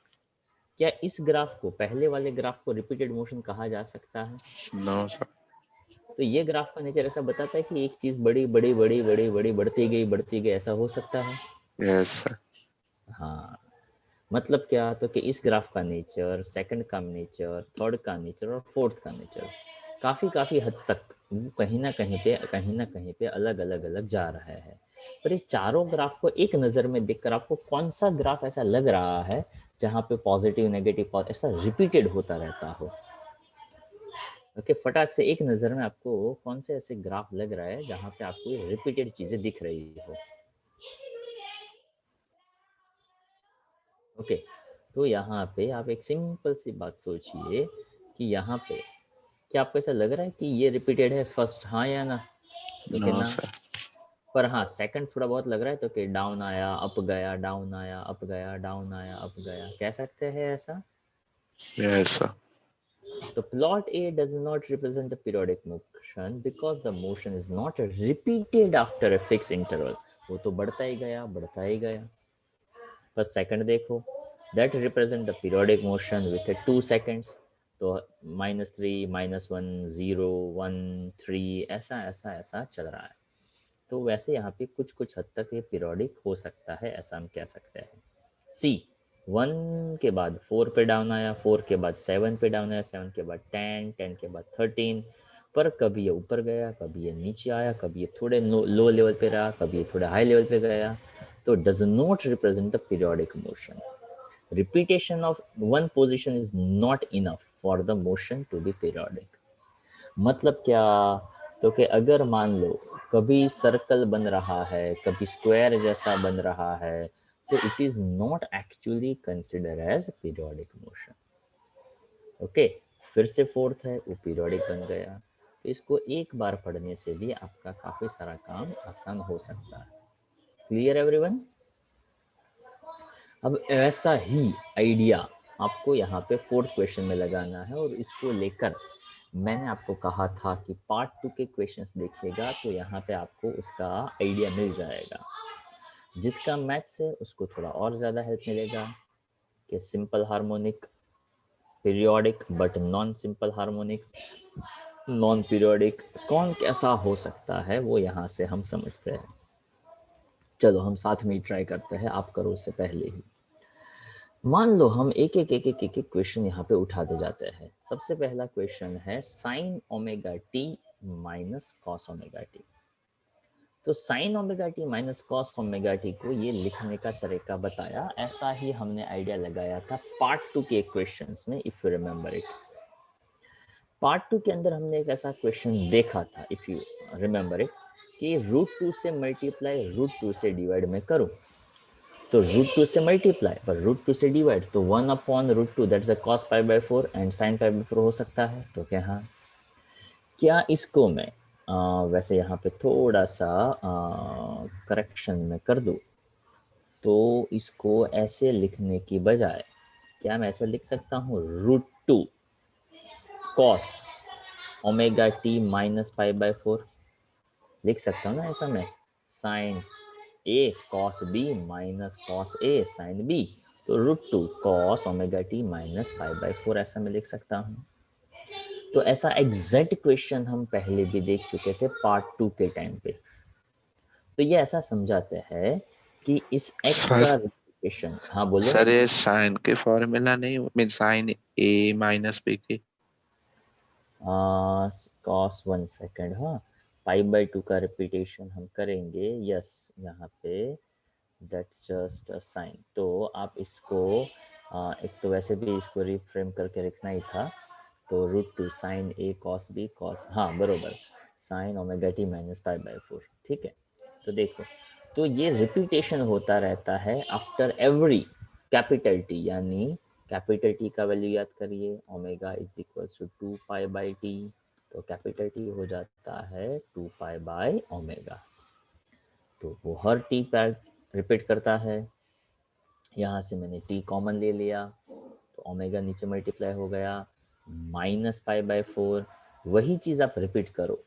A: क्या इस ग्राफ को, पहले वाले ग्राफ को रिपीटेड मोशन कहा जा सकता है?
B: No, sir.
A: तो ये ग्राफ का नेचर ऐसा बताता है कि एक चीज बड़ी बड़ी बड़ी बड़ी बड़ी बढ़ती गई, ऐसा हो सकता है?
B: Yes, sir.
A: हाँ, मतलब क्या, तो कि इस ग्राफ का नेचर, सेकंड का नेचर, थर्ड का नेचर और फोर्थ का नेचर काफ़ी हद तक वो कहीं ना कहीं पे अलग जा रहा है। पर ये चारों ग्राफ को एक नज़र में देखकर आपको कौन सा ग्राफ ऐसा लग रहा है जहाँ पे पॉजिटिव नेगेटिव ऐसा रिपीटेड होता रहता हो? ओके, फटाक से एक नज़र में आपको कौन से ऐसे ग्राफ लग रहा है जहाँ पे आपको ये रिपीटेड चीज़ें दिख रही हो? ओके, तो यहाँ पे आप एक सिंपल सी बात सोचिए कि यहाँ पे क्या आपको ऐसा लग रहा है कि ये रिपीटेड है फर्स्ट, हाँ या ना? तो कि
B: No,
A: ना।
B: sir.
A: पर हाँ, सेकंड थोड़ा बहुत लग रहा है, तो कि डाउन आया अप गया, डाउन आया अप गया, डाउन आया अप गया, कह सकते हैं ऐसा?
B: Yes, sir.
A: तो plot A does not represent the periodic motion because the motion is not repeated after a fix interval. वो तो बढ़ता ही गया। पर सेकंड देखो, that represent the periodic motion with 2 seconds. तो -3 -1 0 1 3 ऐसा चल रहा है। तो वैसे यहाँ पे कुछ हद तक ये पीरियोडिक हो सकता है, ऐसा हम कह सकते हैं। सी, 1 के बाद 4 पे डाउन आया, 4 के बाद 7 पे डाउन आया, 7 के बाद 10, 10 के बाद 13। पर कभी ये ऊपर गया, कभी ये नीचे आया, कभी ये थोड़े लो लेवल पे रहा, कभी ये थोड़े हाई लेवल पे गया। तो does not represent the periodic motion. Repetition of one position is not enough for the motion to be periodic. मतलब क्या, तो कि अगर मान लो कभी सर्कल बन रहा है, कभी स्क्वायर जैसा बन रहा है, तो it is not actually consider as periodic motion. Okay, फिर से फोर्थ है, वो पीरियोडिक बन गया। तो इसको एक बार पढ़ने से भी आपका काफी सारा काम आसान हो सकता है। Clear everyone? अब ऐसा ही आइडिया आपको यहाँ पे फोर्थ क्वेश्चन में लगाना है, और इसको लेकर मैंने आपको कहा था कि पार्ट 2 के क्वेश्चंस देखिएगा, तो यहाँ पे आपको उसका आइडिया मिल जाएगा। जिसका मैथ्स है उसको थोड़ा और ज़्यादा हेल्प मिलेगा कि simple harmonic, periodic but non simple harmonic, non periodic कौन कैसा हो सकता है, वो यहाँ से हम समझते हैं। चलो हम साथ में ही ट्राई करते हैं, आप करो उससे पहले ही। मान लो हम एक क्वेश्चन यहाँ पे उठाते जाते हैं। सबसे पहला क्वेश्चन है sine omega t minus cos omega t. तो sine omega t minus cos omega t को ये लिखने का तरीका बताया, ऐसा ही हमने आइडिया लगाया था पार्ट 2 के क्वेश्चंस में, if you remember it. Part 2 के अंदर हमने एक ऐसा क्वेश्चन देखा था, इफ यू रिमेम्बर इट, कि √2 से मल्टीप्लाई √2 से डिवाइड में करूं, तो √2 से मल्टीप्लाई पर √2 से डिवाइड, तो 1/√2 that's the cos π/4 and sin π/4 हो सकता है। तो क्या, हाँ, क्या इसको मैं वैसे यहाँ पे थोड़ा सा करेक्शन में कर दूँ, तो इसको ऐसे लिखने की बजाय क्या मैं ऐसे लिख सकता हूँ, √2 cos ओमेगा टी माइनस π/4 लिख सकता हूँ ना ऐसा मैं, sign A cos B minus cos A sine B, तो √2 cos ओमेगा टी माइनस π/4 ऐसा मैं लिख सकता हूँ। तो ऐसा एग्जैक्ट क्वेश्चन हम पहले भी देख चुके थे पार्ट 2 के टाइम पे। तो ये ऐसा समझाते हैं कि इस x
B: सर,
A: का रिप्रेजेंटेशन, हाँ बोलो।
B: सर ये साइन के फॉर्मूला नहीं, मीन साइन ए माइनस बी की।
A: कॉस 1 सेकेंड, हाँ, π/2 का रिपीटेशन हम करेंगे, यस, यहाँ पे दैट्स जस्ट अ साइन। तो आप इसको एक तो वैसे भी इसको रिफ्रेम करके लिखना ही था, तो √2 साइन ए कॉस बी कॉस, हाँ बरोबर, साइन ओमेगा टी माइनस π/4, ठीक है। तो देखो, तो ये रिपीटेशन होता रहता है आफ्टर एवरी कैपिटल टी, यानी कैपिटल टी का वैल्यू याद करिए, omega is equal to 2π/t, तो कैपिटल टी हो जाता है 2π/ओमेगा। तो वो हर टी पर रिपीट करता है। यहाँ से मैंने टी कॉमन ले लिया, तो ओमेगा नीचे मल्टीप्लाई हो गया, -π/4 वही चीज़ आप रिपीट करो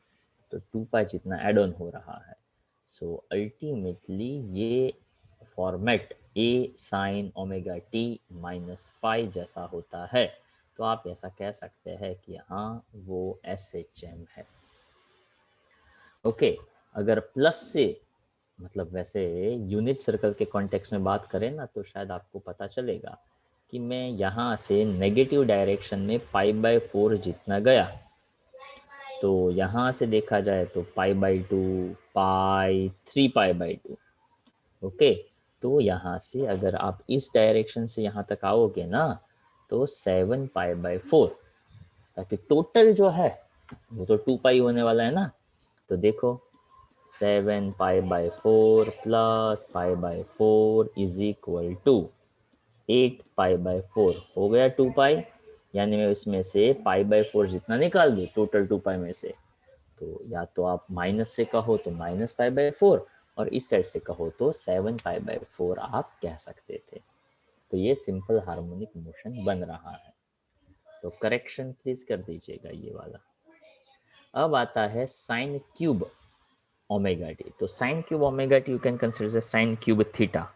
A: तो 2 पाई जितना एड ऑन हो रहा है। सो अल्टीमेटली ये format a sine omega t minus phi जैसा होता है, तो आप ऐसा कह सकते हैं कि हाँ वो SHM है। ओके, अगर प्लस से मतलब वैसे यूनिट सर्कल के कॉन्टेक्स्ट में बात करें ना तो शायद आपको पता चलेगा कि मैं यहाँ से नेगेटिव डायरेक्शन में π/4 जितना गया, तो यहाँ से देखा जाए तो π/2 पाई 3π/2। ओके, तो यहाँ से अगर आप इस डायरेक्शन से यहाँ तक आओगे ना तो 7π/4, ताकि टोटल जो है वो तो 2 पाई होने वाला है ना। तो देखो 7π/4 प्लस π/4 इज इक्वल टू 8π/4 हो गया 2 पाई, यानी मैं इसमें से π/4 जितना निकाल दूँ टोटल 2 पाई में से, तो या तो आप माइनस से कहो तो माइनस π/4 और इस साइड से कहो तो 7π/4 आप कह सकते थे। तो ये सिंपल हार्मोनिक मोशन बन रहा है। तो करेक्शन प्लीज कर दीजिएगा ये वाला। अब आता है साइन क्यूब ओमेगा टी। तो sine cube omega T U can consider sign cube theta.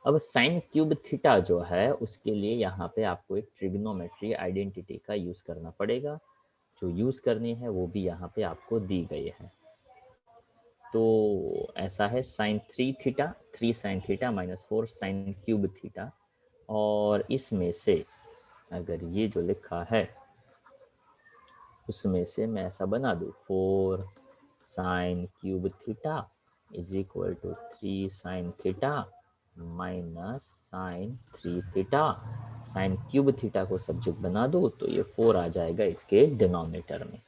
A: अब साइन क्यूब थीटा जो है उसके लिए यहाँ पे आपको एक ट्रिग्नोमेट्री आइडेंटिटी का यूज करना पड़ेगा, जो यूज करनी है वो भी यहाँ पे आपको दी गई है। तो ऐसा है sine 3 theta 3 sine theta minus 4 sine cube theta, और इसमें से अगर ये जो लिखा है उसमें से मैं ऐसा बना दूँ 4 sine cube theta is equal to 3 sine theta minus sine 3 theta. Sine cube theta को सब्जेक्ट बना दो तो ये 4 आ जाएगा इसके डिनोमिनेटर में।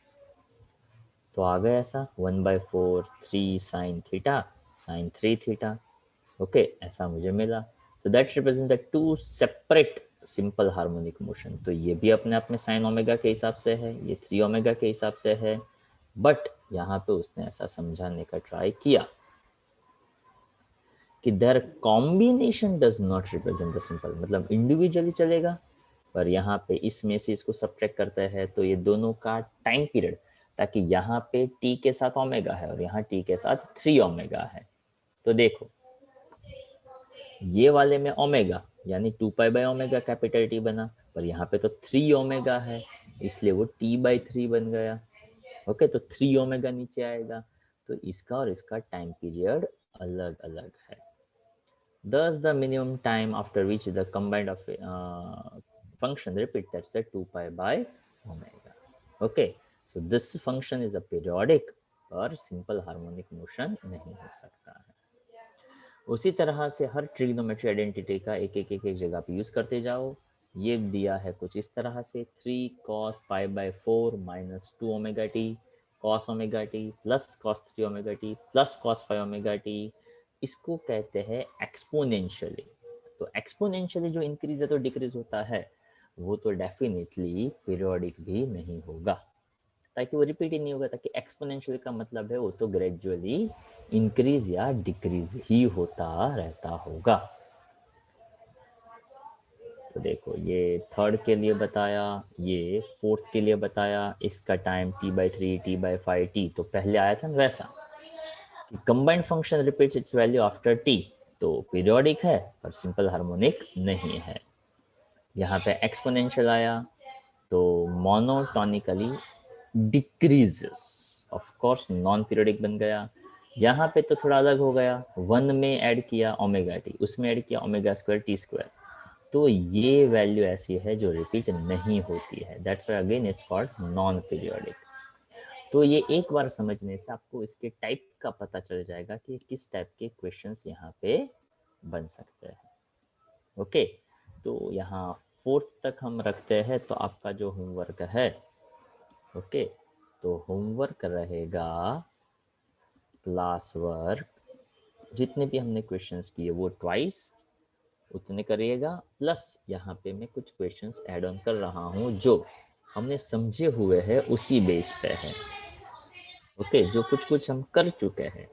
A: तो आ गया ऐसा 1/4 3 sine theta sine 3 theta. Okay, ऐसा मुझे मिला। So that represent the two separate simple harmonic motion. तो ये भी अपने आप में साइन ओमेगा के हिसाब से है, ये 3 ओमेगा के हिसाब से है, बट यहाँ पे उसने ऐसा समझाने का ट्राई किया कि there combination does not represent the simple, मतलब इंडिविजुअली चलेगा, पर यहाँ पे इसमें से इसको सब्ट्रैक्ट करते हैं तो ये दोनों का टाइम पीरियड, ताकि यहाँ पे t के साथ ओमेगा है और यहाँ t के साथ 3 ओमेगा है। तो देखो ये वाले में ओमेगा यानी 2π/ओमेगा कैपिटल T बना, पर यहाँ पे तो 3 ओमेगा है इसलिए वो t/3 बन गया। ओके, तो 3 ओमेगा नीचे आएगा, तो इसका और इसका टाइम पीरियड अलग अलग है। Thus the minimum time after which the combined of function repeat, that's a 2π/omega. Okay, so this function is a periodic और simple harmonic motion नहीं हो सकता है। उसी तरह से हर ट्रिग्नोमेट्री आइडेंटिटी का एक जगह पे यूज करते जाओ। ये दिया है कुछ इस तरह से 3 cos π/4 minus 2 omega t cos omega t plus cos 3 omega t plus cos 5 omega t. इसको कहते हैं एक्सपोनेंशियली। तो एक्सपोनेंशियली जो इंक्रीज है तो डिक्रीज होता है, वो तो डेफिनेटली पीरियोडिक भी नहीं होगा, ताकि वो रिपीट ही नहीं होगा, ताकि एक्सपोनेंशियल का मतलब है वो तो ग्रेजुअली इंक्रीज या डिक्रीज ही होता रहता होगा। तो देखो ये थर्ड के लिए बताया, ये फोर्थ के लिए बताया, इसका टाइम t/3 t/5 t, तो पहले आया था वैसा कि combined function repeats it's value after t, तो पीरियोडिक है पर सिंपल हार्मोनिक नहीं है। यहाँ पे एक्सपोनेंशियल आया तो monotonically decreases, of course non periodic बन गया। यहाँ पे तो थोड़ा अलग हो गया, 1 में ऐड किया ओमेगा टी, उसमें ऐड किया ओमेगा स्क्वायर टी स्क्वायर, तो ये वैल्यू ऐसी है जो रिपीट नहीं होती है, that's why again it's called non periodic. तो ये एक बार समझने से आपको इसके टाइप का पता चल जाएगा कि किस टाइप के क्वेश्चंस यहाँ पे बन सकते हैं। ओके, तो यहाँ फोर्थ तक हम रखते हैं। तो आपका जो होमवर्क है, ओके, तो होमवर्क रहेगा क्लास वर्क, जितने भी हमने क्वेश्चंस किए वो ट्वाइस उतने करिएगा, प्लस यहाँ पे मैं कुछ क्वेश्चंस ऐड ऑन कर रहा हूँ जो हमने समझे हुए हैं उसी बेस पे है। ओके, जो कुछ हम कर चुके हैं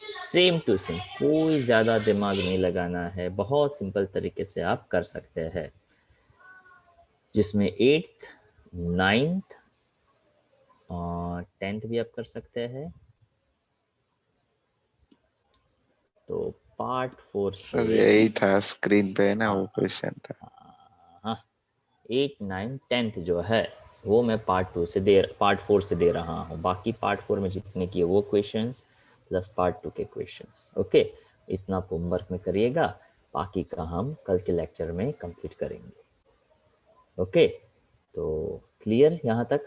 A: सेम टू सेम, कोई ज़्यादा दिमाग नहीं लगाना है, बहुत सिंपल तरीके से आप कर सकते हैं, जिसमें 8th 9th और 10th भी आप कर सकते हैं। तो पार्ट 4
B: सर
A: से
B: यही था स्क्रीन पे ना, वो क्वेश्चन था।
A: हाँ 8, 9, 10th जो है वो मैं पार्ट 4 से दे रहा हूँ। बाकी पार्ट 4 में जितने किए वो क्वेश्चंस प्लस पार्ट 2 के क्वेश्चंस। ओके, इतना होमवर्क में करिएगा, बाकी का हम कल के लेक्चर में कंप्लीट करेंगे। ओके, तो क्लियर यहाँ तक?